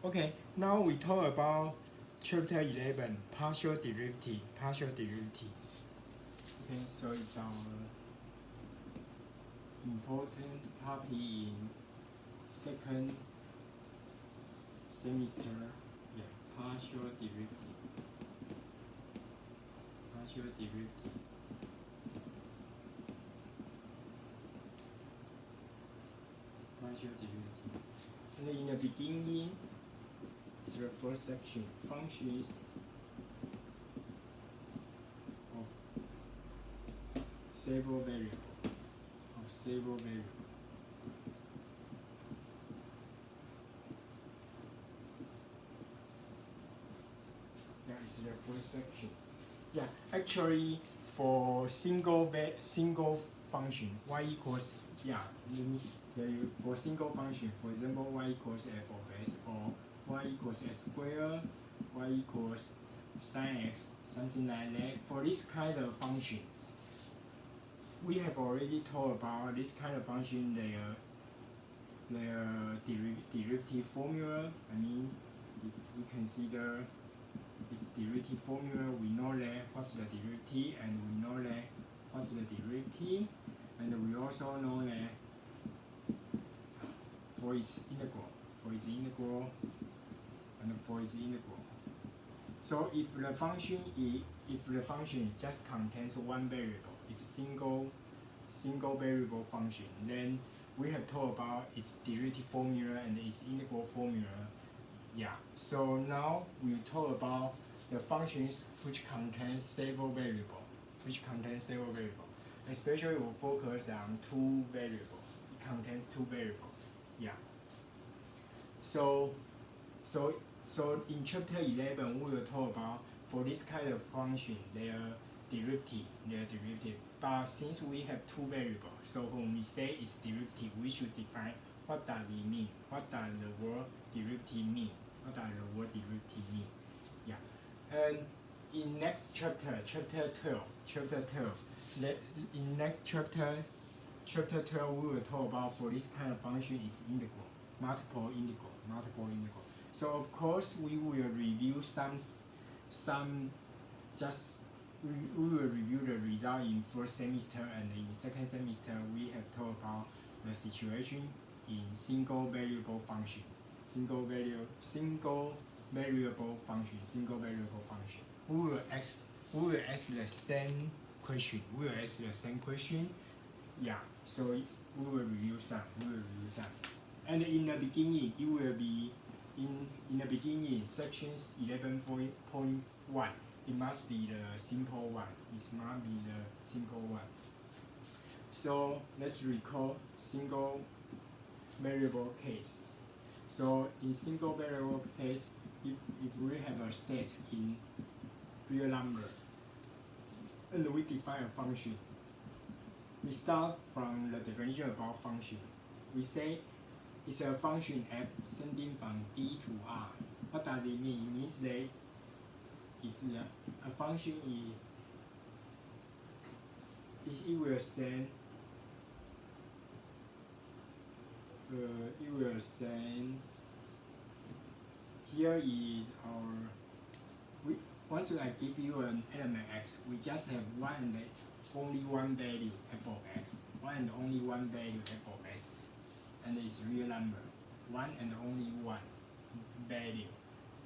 Okay, now we talk about chapter 11, partial derivative. Partial derivative. Okay, so it's our important topic in second semester. Yeah, partial derivative. Partial derivative. Partial derivative. And in the beginning, it's the first section. Functions of several variables. Of several variables. Yeah, it's the first section. Yeah, actually, for single function, y equals, yeah, let me tell you, for single function, for example, y equals f of s, or y equals s squared, y equals sine x, something like that. For this kind of function, we have already talked about this kind of function, their derivative formula. I mean, if we consider its derivative formula, we know that what's the derivative, and we know that what's the derivative, and we also know that for its integral, and for its integral. So if the function just contains one variable, it's single variable function, then we have talked about its derivative formula and its integral formula. Yeah, so now we talk about the functions which contain several variables. Especially we'll focus on two variables. It contains two variables. Yeah. So in chapter 11 we will talk about for this kind of function their derivative. But since we have two variables, so when we say its derivative, we should define what does it mean. What does the word derivative mean? Yeah. And in next chapter 12, in next chapter 12, we will talk about for this kind of function its integral, multiple integral. So of course we will review we will review the result in first semester, and in second semester we have talked about the situation in single variable function. We will ask the same question. Yeah, so we will review some. And in the beginning, it will be in the beginning, sections 11.1. It must be the simple one. So let's recall single variable case. So in single variable case, if we have a set in real number, and we define a function, we start from the definition about function. We say it's a function f extending from D to R. What does it mean? It means that it's a function it will send here is our once I give you an element x, we just have one and only one value f of x, one and only one value f of x, and it's real number, one and only one value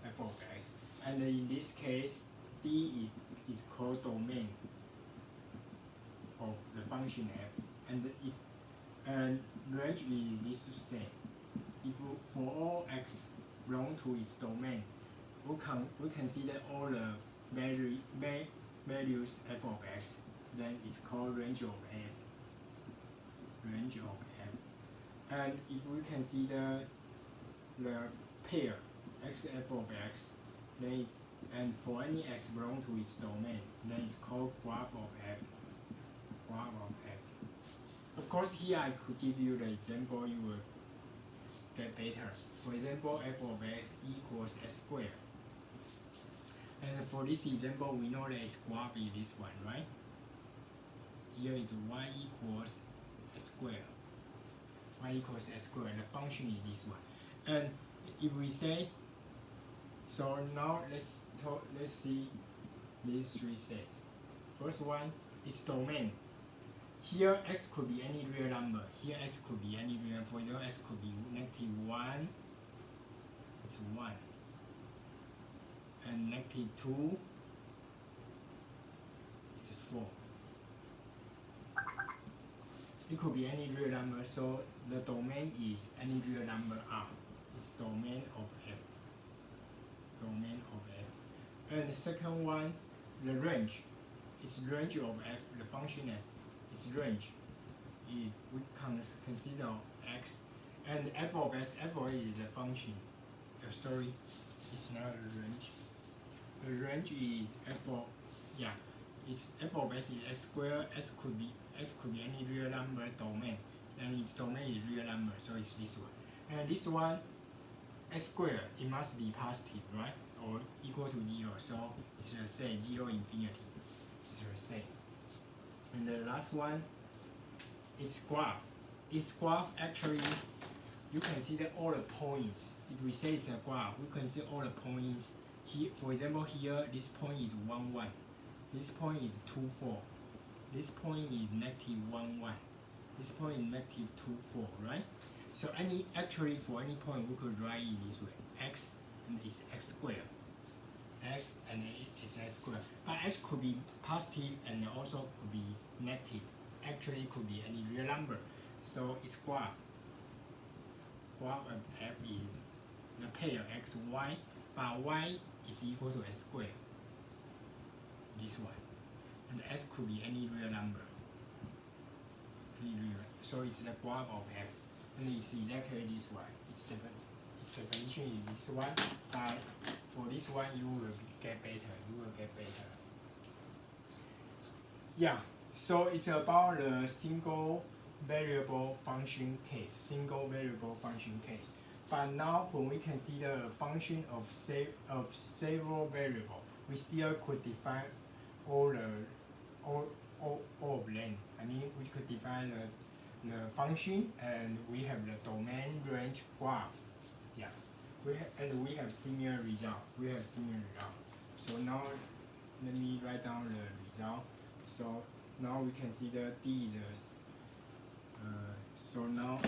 f of x. And in this case, D is called domain of the function f, and range is this to say, if for all x belong to its domain, we consider all the values f of x, then it's called range of f. And if we consider the pair x f of x, then and for any x belong to its domain, then it's called graph of f. Of course, here I could give you the example, you will get better. For example, f of x equals s squared. And for this example, we know that its graph is this one, right? Here is y equals s squared. The function is this one. And if we say So now let's see these three sets. First one is domain. Here x could be any real number. Here x could be any real number. For example, x could be -1. It's 1. And -2. It's 4. It could be any real number. So the domain is any real number R. It's domain of F. Domain of F. And the second one, the range. It's range of F. The function F. Its range is we consider x, and f of s. F of s is the function. Sorry, it's not a range. The range is f of it's f of s is s squared. S could be any real number domain, and its domain is real number, so it's this one. And this one, s squared, it must be positive, right? Or equal to 0. So it's the same, 0 infinity. It's the same. And the last one, it's graph. Its graph actually, you consider all the points. If we say it's a graph, we consider all the points. Here, for example, here this point is 1, 1. This point is 2, 4. This point is -1, 1. This point is -2, 4, right? So actually for any point we could write in this way: x and it's x squared. X and it's x squared. But x could be positive and also could be negative. Actually, it could be any real number. So it's graph. Graph of f is the pair x, y, but y is equal to x squared. This one. And s could be any real number. Any real. So it's the graph of f. And it's exactly this one. Its definition is this one. But for this one, you will get better. Yeah. So it's about the single variable function case. But now, when we consider a function of several variables, we still could define all of them. I mean, we could define the function, and we have the domain, range, graph. Yeah. We have similar result. So now, let me write down the result. So now we consider D is so now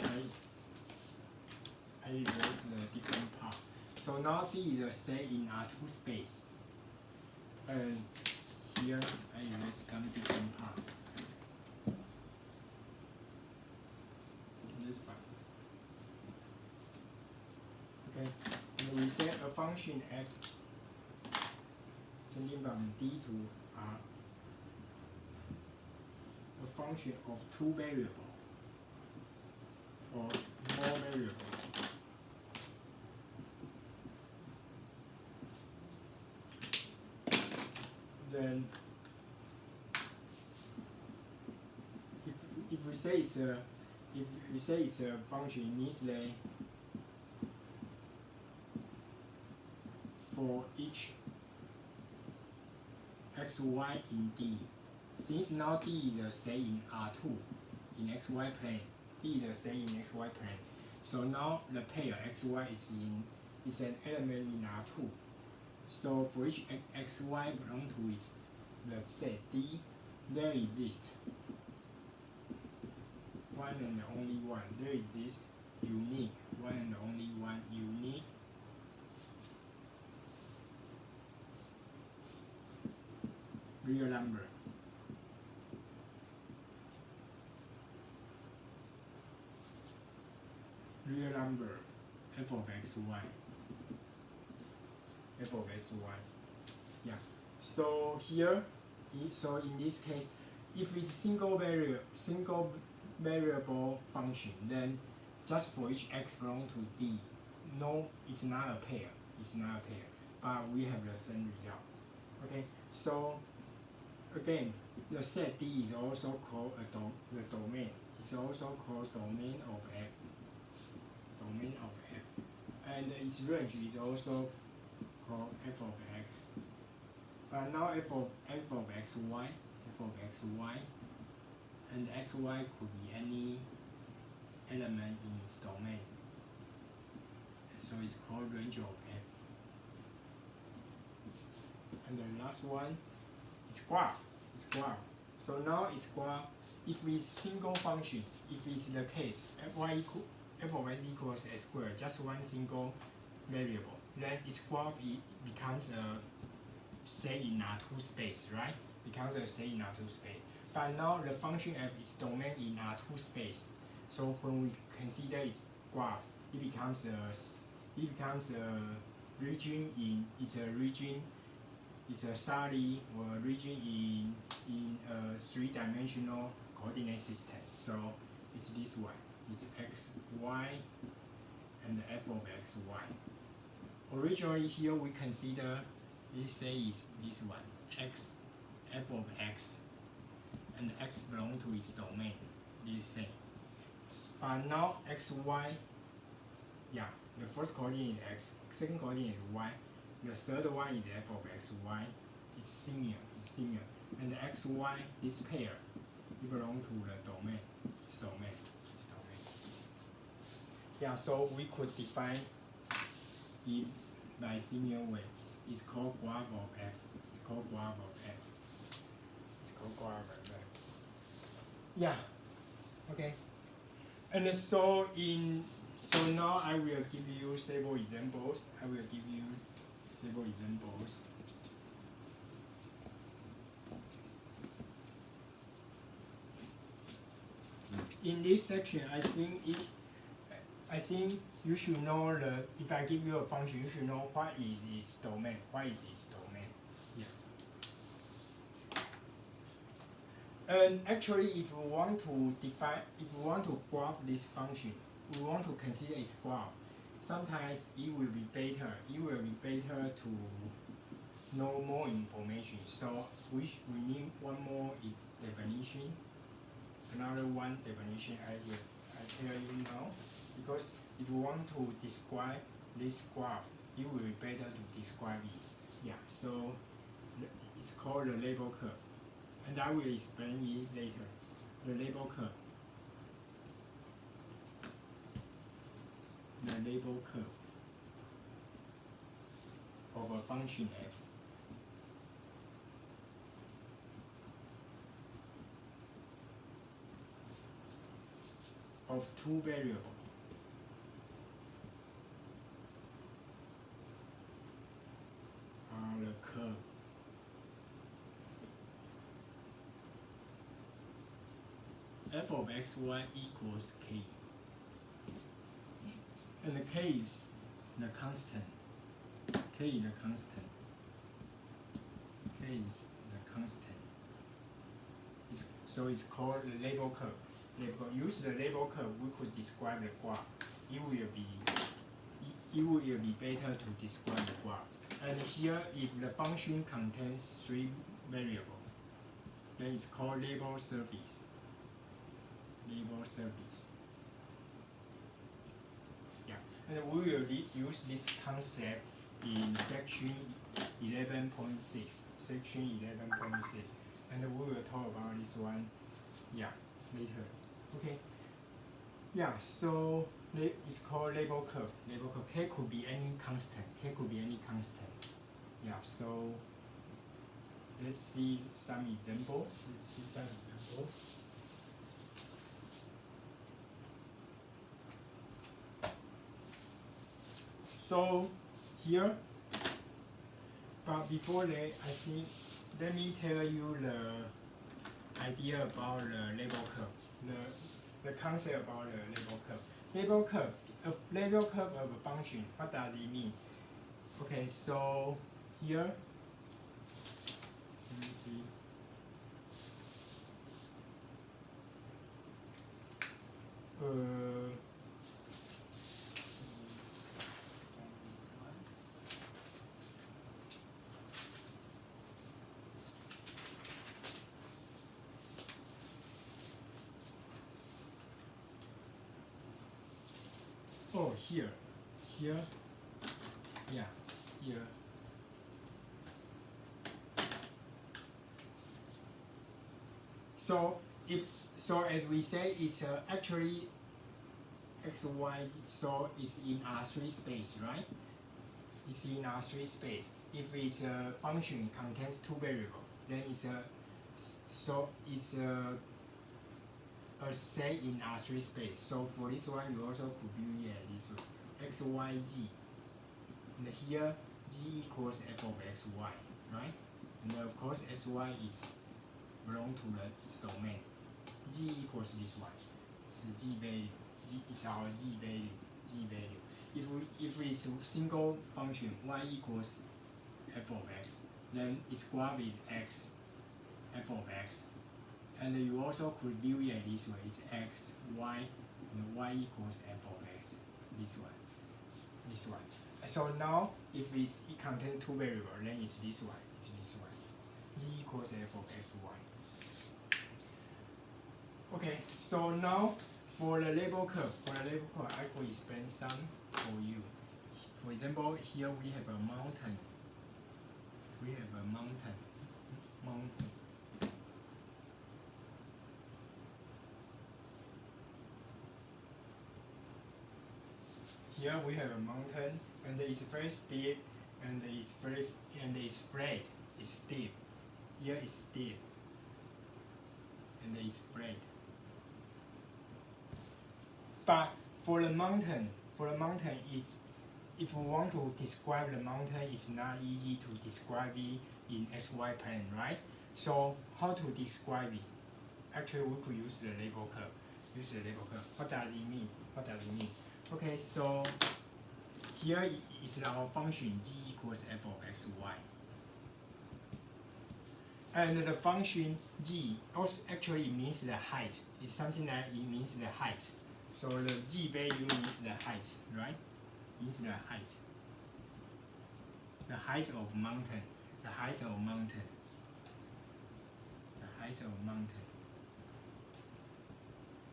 I erase the different part. So now D is a set in R2 space. And here I erase some different part. That's fine. Okay. And we set a function f sending from D to R. A function of two variables or more variables. Then, if we say it's a function, it means that for each x, y in D. Since now D is a set in R2, in XY plane, D is a set in XY plane. So now the pair XY is an element in R2. So for each XY belong to its the set D, there exists one and only one. There exists unique, one and only one unique real number. Real number f of x, y. F of x, y. Yeah. So here, so in this case, if it's single variable function, then just for each x belong to D, no, it's not a pair. But we have the same result. Okay. So again, the set D is also called the domain. It's also called domain of F. And its range is also called f of x. But now f of xy, and xy could be any element in its domain. So it's called range of f. and the last one is graph. It's graph. So now it's graph. If it's single function, if it's the case f of x equals x squared, just one single variable, then its graph becomes a set in R2 space, right? Becomes a set in R2 space. But now the function f is domain in R2 space. So when we consider its graph, it becomes a region in it's a solid or a region in a three-dimensional coordinate system. So it's this one. It's x, y, and f of x, y. Originally here we consider, let's say is this one, x, f of x, and x belong to its domain. Let's say. But now x, y, yeah, the first coordinate is x, second coordinate is y, the third one is f of x, y. It's similar. And the x, y, this pair, it belongs to the domain. Its domain. Yeah, so we could define it by similar way. It's called graph of f. It's called graph of f. Yeah. Okay. And so now I will give you several examples. In this section, I think you should know if I give you a function, you should know what is its domain. Yeah. And actually, if you want to graph this function, we want to consider its graph. Sometimes it will be better to know more information. So we need one more definition. Another one definition I tell you now, because if you want to describe this graph, it will be better to describe it. Yeah, so it's called the label curve, and I will explain it later. The label curve. Of a function f. Of two variables. The curve. F of xy equals k. And the k is the constant. So it's called the label curve. Use the label curve, we could describe the graph. It will be better to describe the graph. And here, if the function contains three variables, then it's called label surface. Yeah, and we will use this concept in section 11.6. And we will talk about this one, yeah, later. Okay. Yeah, so it's called label curve. K could be any constant. Yeah, so let's see some examples. So here, but before that, I think let me tell you the idea about the label curve. The concept about the label curve. A label curve of a function. What does it mean? Okay, so here, let me see. Oh, here, yeah, here. So as we say, it's actually x, y. So it's in R3 space, right? it's in R3 space. If its a function contains two variables, then it's a set in R3 space. So for this one, you also could view it this way: x, y, g. And here, g equals f of x, y, right? And of course, s, y is belong to its domain. G equals this one. It's the g value. It's our g value. If it's a single function, y equals f of x, then its graph is x, f of x. And you also could view it this way: it's x, y, and y equals f of x. This one. So now, if it contains two variables, then it's this one. G equals f of x, y. Okay, so now for the label curve, I could explain some for you. For example, here we have a mountain. Here we have a mountain, and it's very steep, and it's flat. It's steep. Here it's steep, and it's flat. But for the mountain, it's, if we want to describe the mountain, it's not easy to describe it in xy plane, right? So how to describe it? Actually, we could use the label curve. What does it mean? Okay, so here is our function g equals f of x, y. And the function g also actually means the height. It's something that it means the height. So the g value means the height, right? Means the height. The height of mountain.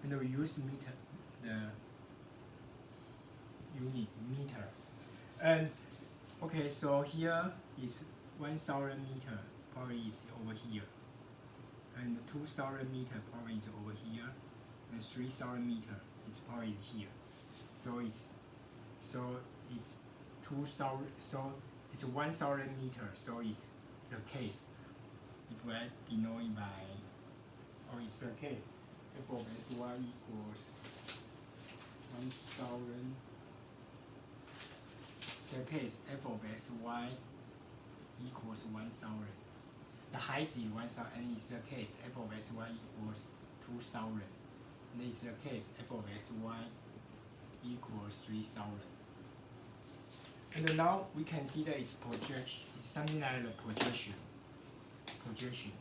And we use meter, the unit meter. And okay, so here is 1,000 meter, probably is over here. And 2,000 meter probably is over here. And 3,000 meter is probably here. So it's 2,000. So it's 1,000 meter. So it's the case. If I denote it by, it's the case. F of x, y equals 1,000. It's the case. F of x, y equals 1,000. The height is 1,000, and it's the case. F of x, y equals 2,000. And it's the case. F of x, y equals 3,000. And now we can see that it's projection. It's something like the projection. It's projection.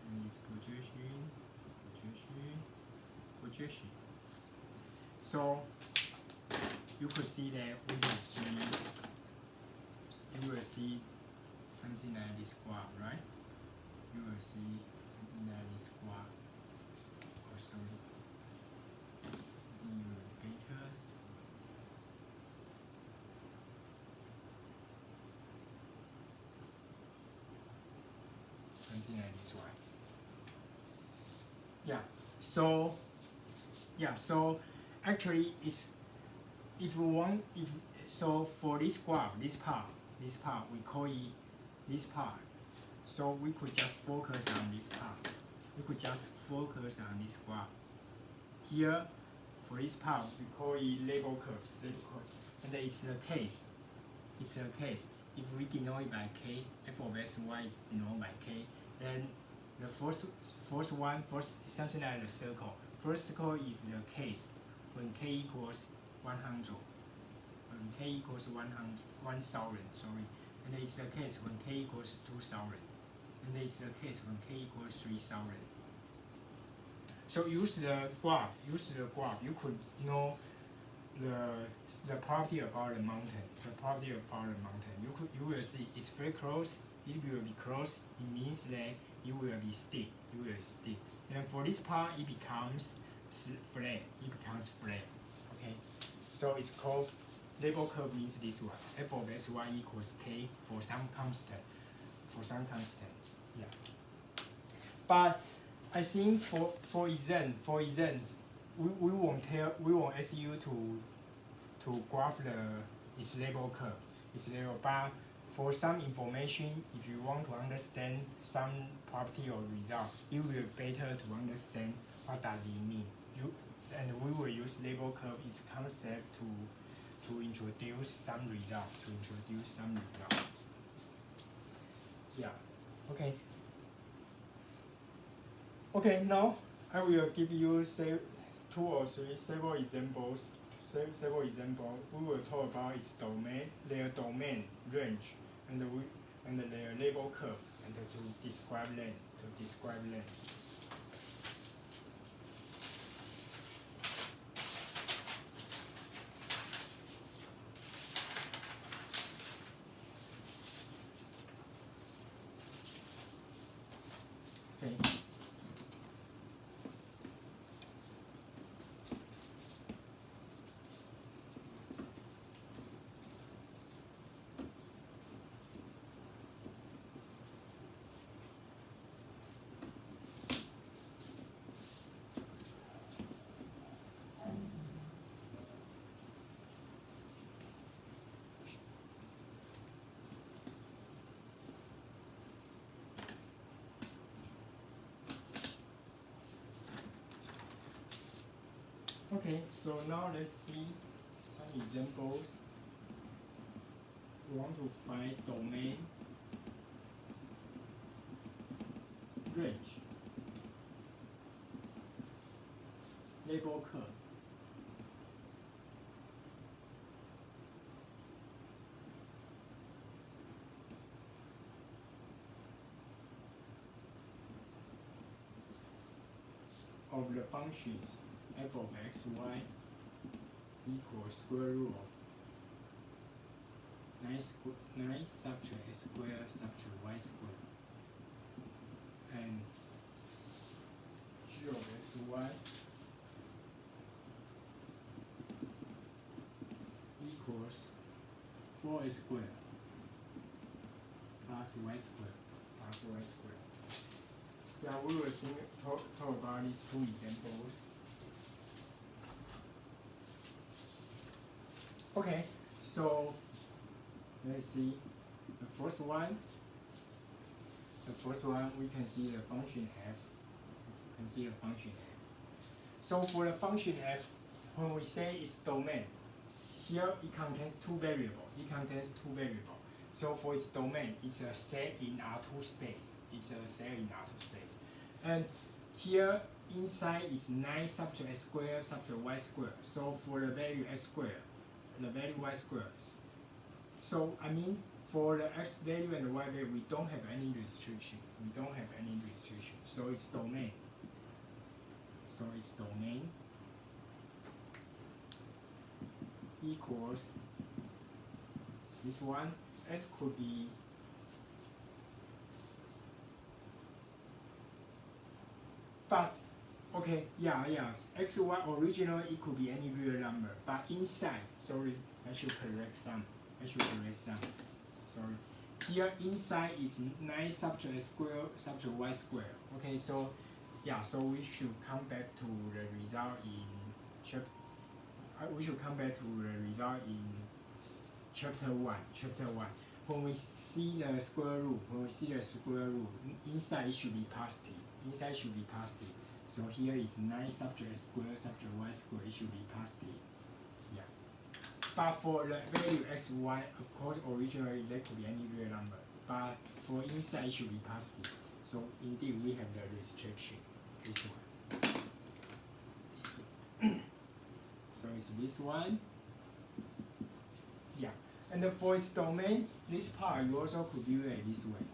And it's projection. So you could see that you will see something like this graph, right? You will see something like this graph. Oh, sorry. I think you will better. Something like this one. So actually it's, so for this graph, this part we call it this part. So we could just focus on this part. We could just focus on this graph. Here for this part we call it label curve. And it's a case. If we denote it by k, f of x, y is denoted by k, then the first is something like the circle. First circle is the case when k equals 100. When k equals 1,000, sorry. And it's the case when k equals 2,000. And it's the case when k equals 3,000. So use the graph. You could know the property about the mountain. You will see it's very close. It will be close. It means that it will be steep. And for this part, it becomes flat. Okay. So it's called label curve. Means this one. F of x, y equals k for some constant. Yeah. But I think for exam, we won't ask you to graph its label curve, but for some information, if you want to understand some property or result, it will be better to understand what does it mean. And we will use label curve its concept to introduce some result, Yeah. Okay. Okay, now I will give you two or three several examples. We will talk about its domain, their domain range, and their label curve, and to describe them. Okay. Okay, so now let's see some examples. We want to find domain, range, label curve. Of the functions f of x, y equals square root of 9 subtract x squared subtract y squared, and g of x, y equals 4x squared plus y squared. Yeah, we will talk about these two examples. Okay, so let's see the first one. We can see the function f. So for the function f, when we say its domain, here it contains two variables. So for its domain, it's a set in R2 space. And here inside is 9 subtract x squared subtract y squared. So for the value x squared, the value y squared. So I mean for the x value and the y value, we don't have any restriction. So its domain. Equals this one. S could be but okay, x, y originally it could be any real number, but inside, sorry, I should correct some. Sorry. Here inside is 9 subtract x squared subtract y squared. Okay, so so we should come back to the result in chapter 1. When we see the square root, inside it should be positive. So here is 9 subtract x squared subtract y squared, it should be positive. But for the value x, y, of course originally that could be any real number. But for inside it should be positive. So indeed we have the restriction. This one. So it's this one. And for its domain, this part you also could view it this way.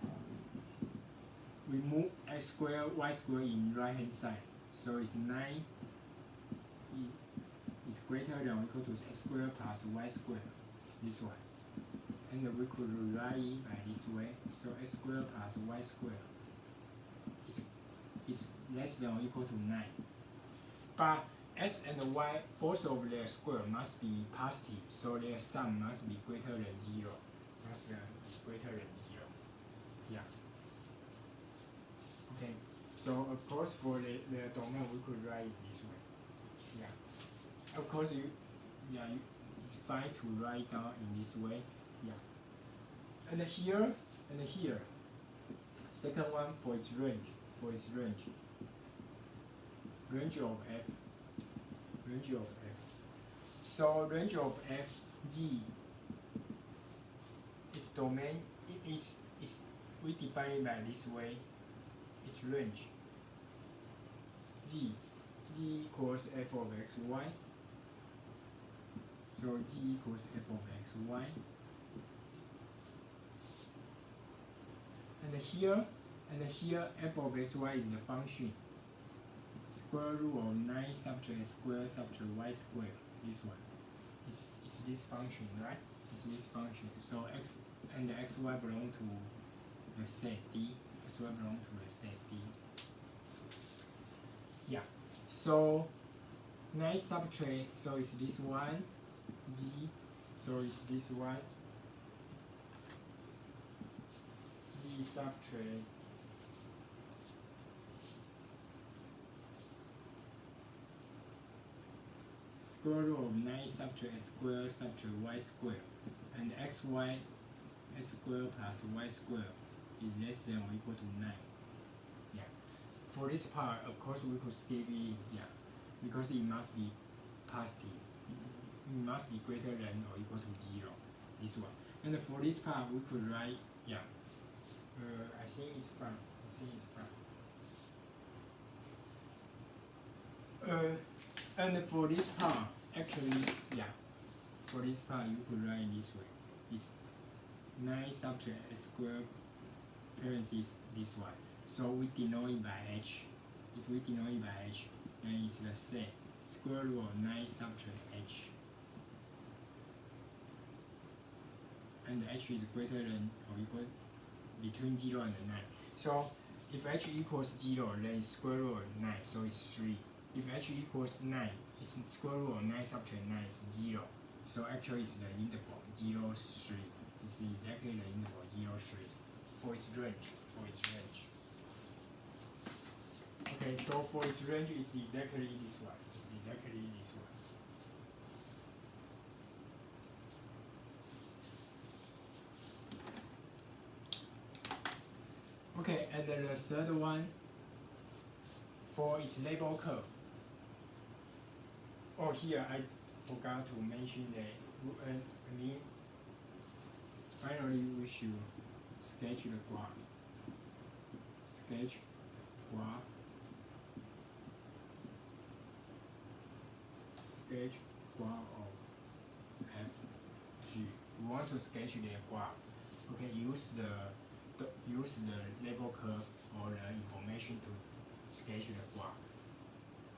We move x squared, y squared in right hand side. So it's 9 is greater than or equal to x squared plus y squared. This one. And we could rewrite it by this way. So x squared plus y squared is less than or equal to 9. But x and y, both of their square must be positive, so their sum must be greater than 0. Yeah. Okay. So of course for the domain we could write it this way. Yeah. Of course it's fine to write down in this way. Yeah. And here, second one for its range, range of f, So range of f, G, its domain, it's we define it by this way. Its range, G equals f of x, y. So G equals f of x, y. And here, f of x, y is the function. Square root of 9 subtract square subtract y square. This one. It's this function, right? It's this function. So x and the xy belong to the set D. Xy belong to the set D. Yeah. So 9 subtract, so it's this one. G. So it's this one. G subtract square root of 9 subtract square subtract y square, and xy x square plus y square is less than or equal to 9. Yeah. For this part, of course, we could skip it. Yeah, because it must be positive. It must be greater than or equal to 0. This one. And for this part, we could write. Yeah. I think it's fine. And for this part, actually, yeah, for this part you could write this way. It's 9 subtract x square parentheses this one. So we denote it by h. If we denote it by h, then it's the set square root of 9 subtract h. And h is greater than or equal between 0 and 9. So if h equals 0, then it's square root of 9, so it's 3. If h equals 9, its square root of 9 subtract 9 is 0. So actually it's the interval 0, 3. It's exactly the interval 0, 3 for its range. Okay, so for its range it's exactly this one. Okay, and then the third one for its label curve. Oh, here I forgot to mention that. I mean, finally we should sketch the graph. Sketch graph of f, g. We want to sketch the graph. Okay, use the label curve or the information to sketch the graph.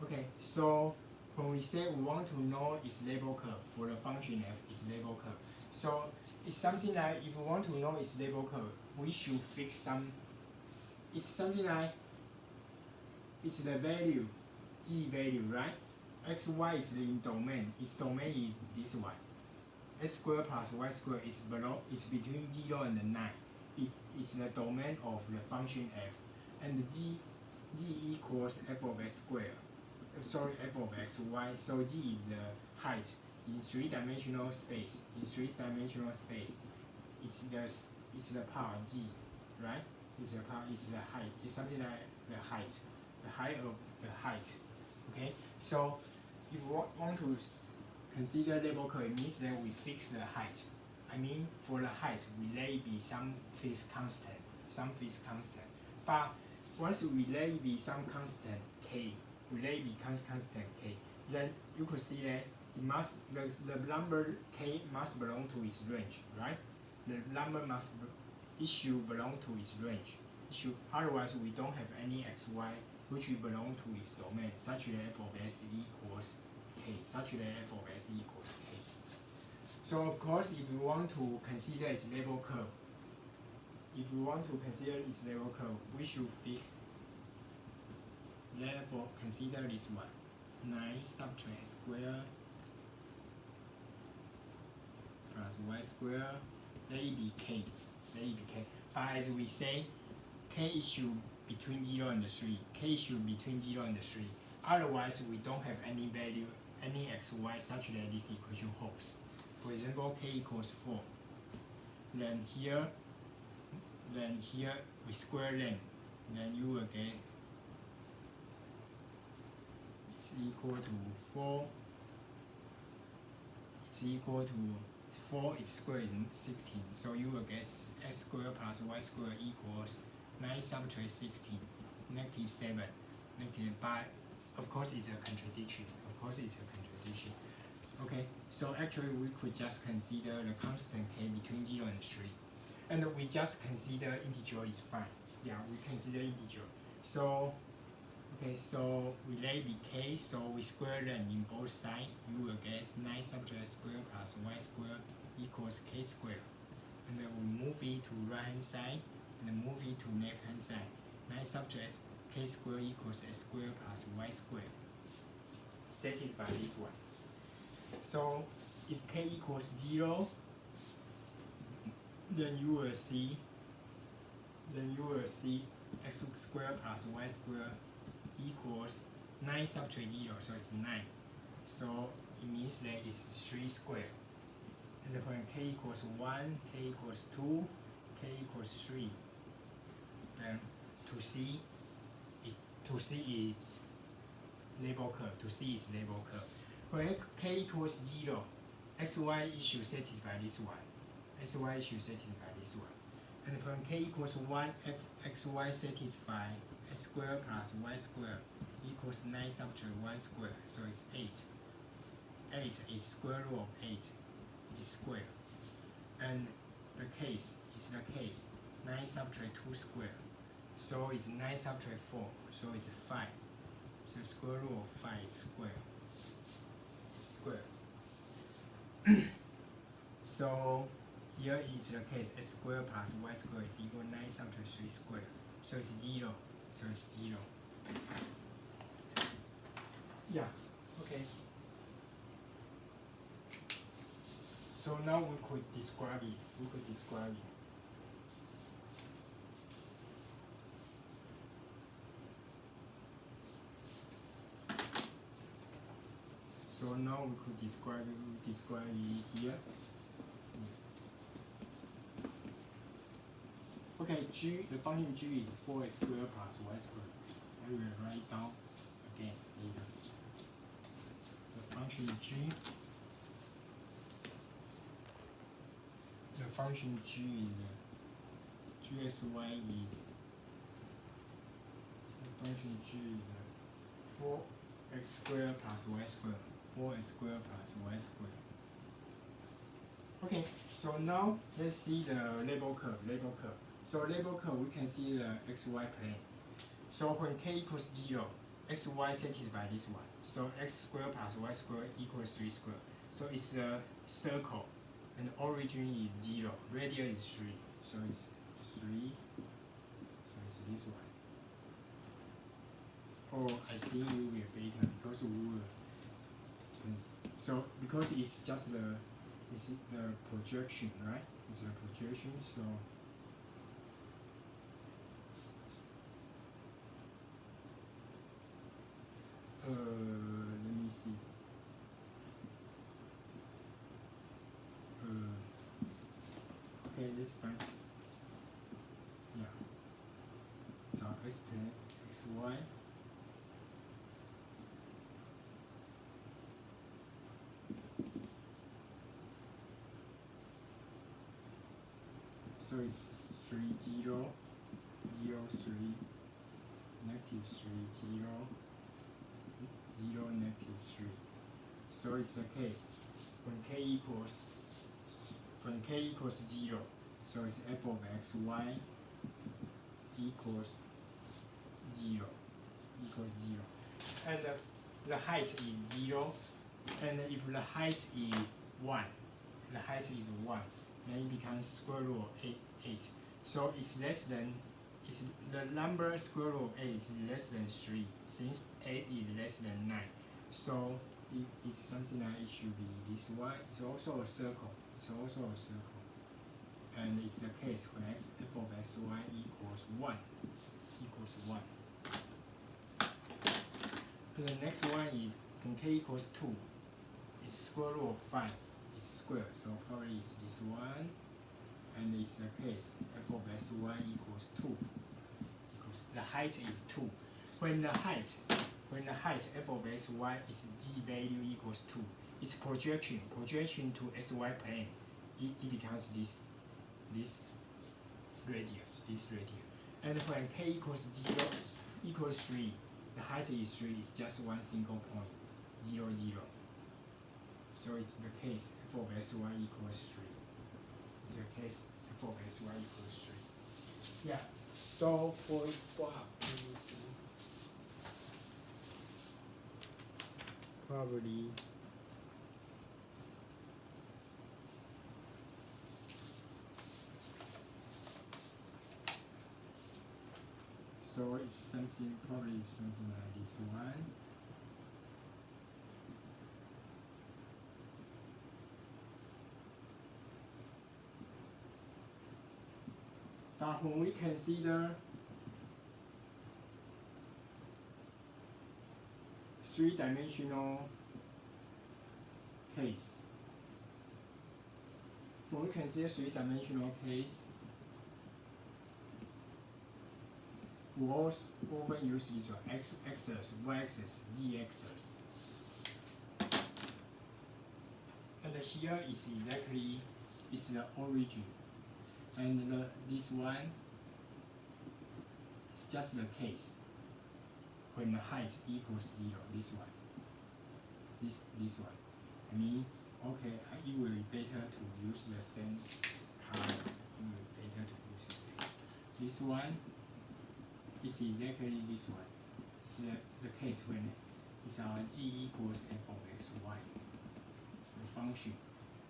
Okay, so when we say we want to know its label curve for the function f, its label curve. So it's something like if we want to know its label curve, we should fix some. It's something like it's the value, g value, right? X, y is in domain. Its domain is this one. X squared plus y squared is it's between 0 and 9. It's the domain of the function f, and g equals f of x squared. Sorry, f of x, y. So g is the height in three-dimensional space. It's the part g, right? It's the height. It's something like the height of the height. Okay. So if we want to consider label curve, it means that we fix the height. I mean, for the height, we let it be some fixed constant. But once we let it be some constant k, then you could see that the number k must belong to its range, right? The number should belong to its range. Otherwise, we don't have any xy which will belong to its domain, such that f of s equals k. So of course, if we want to consider its label curve, we should fix. Therefore, consider this one: 9 subtract square plus y square. Let it be k. But as we say, k should between 0 and 3. K should be between 0 and 3. Otherwise, we don't have any value, any xy such that this equation holds. For example, k equals 4. Then here we square them. Then you will get it's equal to 4. It's equal to 4 is squared is 16. So you will get x squared plus y squared equals 9 subtract 16, negative 7, negative 5. Of course, it's a contradiction. Okay, so actually we could just consider the constant k between 0 and 3. And we just consider integer is fine. Yeah, we consider integer. So, okay, so we label k, so we square them in both sides. You will get 9 subtract square plus y square equals k square. And then we move it to right hand side and move it to left hand side. 9 subtract k square equals x square plus y square. Stated by this one. So if k equals 0, then you will see x squared plus y squared equals 9 subtract 0, so it's 9. So it means that it's 3 squared. And when k equals 1, k equals 2, k equals 3, then to see its label curve. When k equals 0, xy should satisfy this one. And when k equals 1, xy satisfy x squared plus y squared equals 9 subtract 1 squared, so it's 8. 8 is square root of 8 is square. And the case, 9 subtract 2 squared. So it's 9 subtract 4, so it's 5. So square root of 5 is square. So here is the case, x squared plus y squared is equal to 9 subtract 3 squared. So it's 0. Yeah, okay. So now we could describe it. So now we could describe it here. Okay, g, the function g is 4x squared plus y squared. I will write down again later. The function g is gxy is the function g is 4x squared plus y squared. 4x squared plus y squared. Okay, so now let's see the label curve. So label curve, we can see the xy plane. So when k equals 0, xy satisfy this one. So x squared plus y squared equals 3 squared. So it's a circle, and origin is 0, radius is 3. So it's 3. So it's this one. Oh, I see you will beta because we will. So because it's just the projection, right? It's the projection, so let me see. Okay, that's fine. Yeah. It's our x plane, xy. So it's 3, 0, 0, 3, negative 3, 0, 0, negative 3. So it's the case when k equals 0. So it's f of xy equals 0. And the height is 0. And if the height is 1, then it becomes square root of 8. So it's less than, the number square root of 8 is less than 3, since 8 is less than 9. So it's something that it should be this one. It's also a circle. And it's the case when f of xy equals 1. equals 1. And the next one is when k equals 2, it's square root of 5 is squared, so probably it's this one, and it's the case f of s1 equals 2, because the height is 2. When the height f of sy is g value equals 2, its projection to sy plane, it becomes this radius. And when k equals 3, the height is 3, it's just one single point, 0, 0. So it's the case f of sy equals 3. It's the case f of sy equals 3. Yeah. So for what? Let me see. Probably. So it's something, probably something like this one. But when we consider three-dimensional case, we often use this one, x-axis, y-axis, z-axis. And here is exactly, it's the origin. And this one is just the case when the height equals 0, this one. This one. I mean, okay, it will be better to use the same color. It will be better to use the same. This one is exactly this one. It's the case when it's our g equals f of x, y, the function.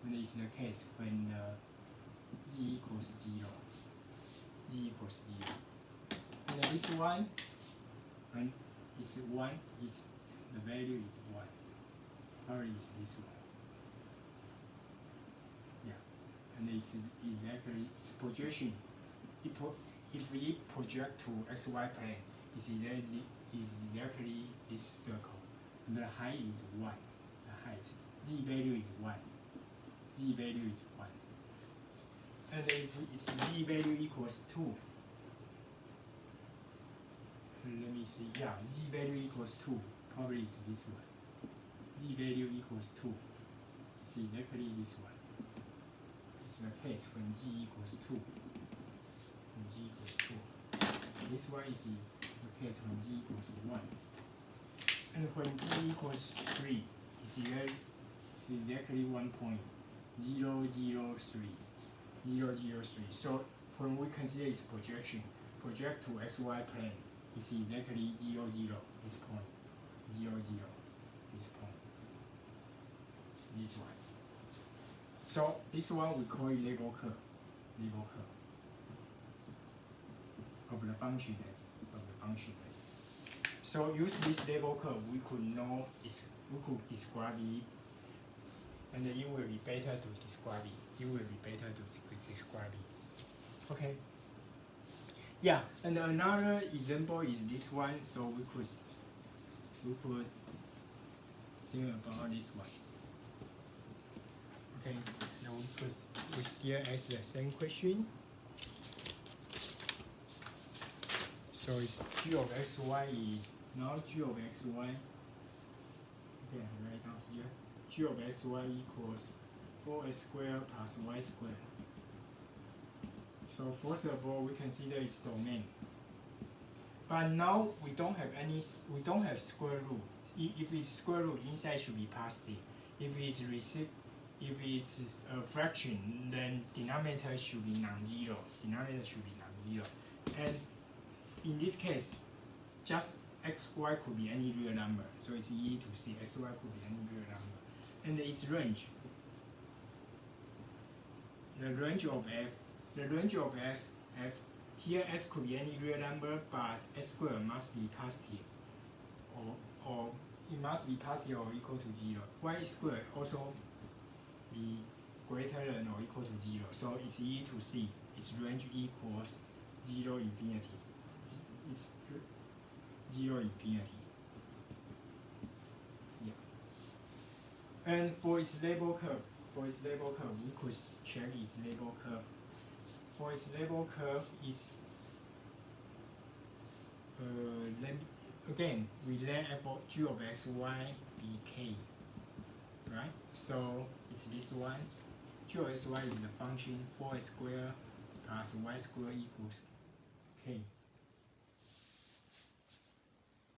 And it's the case when the g equals 0. And this one, when it's 1, the value is 1. Probably it's this one. Yeah. And it's exactly its projection. If we project to xy plane, it's exactly this circle. And the height is 1. The height. G value is 1. And if its g value equals 2, let me see, yeah, g value equals 2, probably it's this one. G value equals 2, it's exactly this one. It's the case when g equals 2. This one is the case when g equals 1. And when g equals 3, it's exactly 1.003. So when we consider its projection, project to xy plane, it's exactly 0, 0, this point. 0, 0, this point. This one. So this one we call it label curve. Of the function f. So use this label curve, we could describe it, and it will be better to describe it. Okay. Yeah, and another example is this one. So we could think about this one. Okay, now we still ask the same question. So it's g of xy is now g of xy. Okay, right down here. G of xy equals 4x squared plus y squared. So first of all, we consider its domain. But now we don't have square root. If it's square root, inside should be positive. If it's a fraction, then denominator should be non-zero. And in this case, just xy could be any real number, so it's easy to see xy could be any real number. And its range, the range of f, here s could be any real number, but s squared must be positive, or it must be positive or equal to 0. Y squared also be greater than or equal to 0, so it's easy to see its range equals 0 infinity. Its 0 infinity. Yeah. And for its label curve, we could check its label curve. For its label curve, it's again we let f of g of x y be k, right? So it's this one. G of x y is the function 4x squared plus y squared equals k.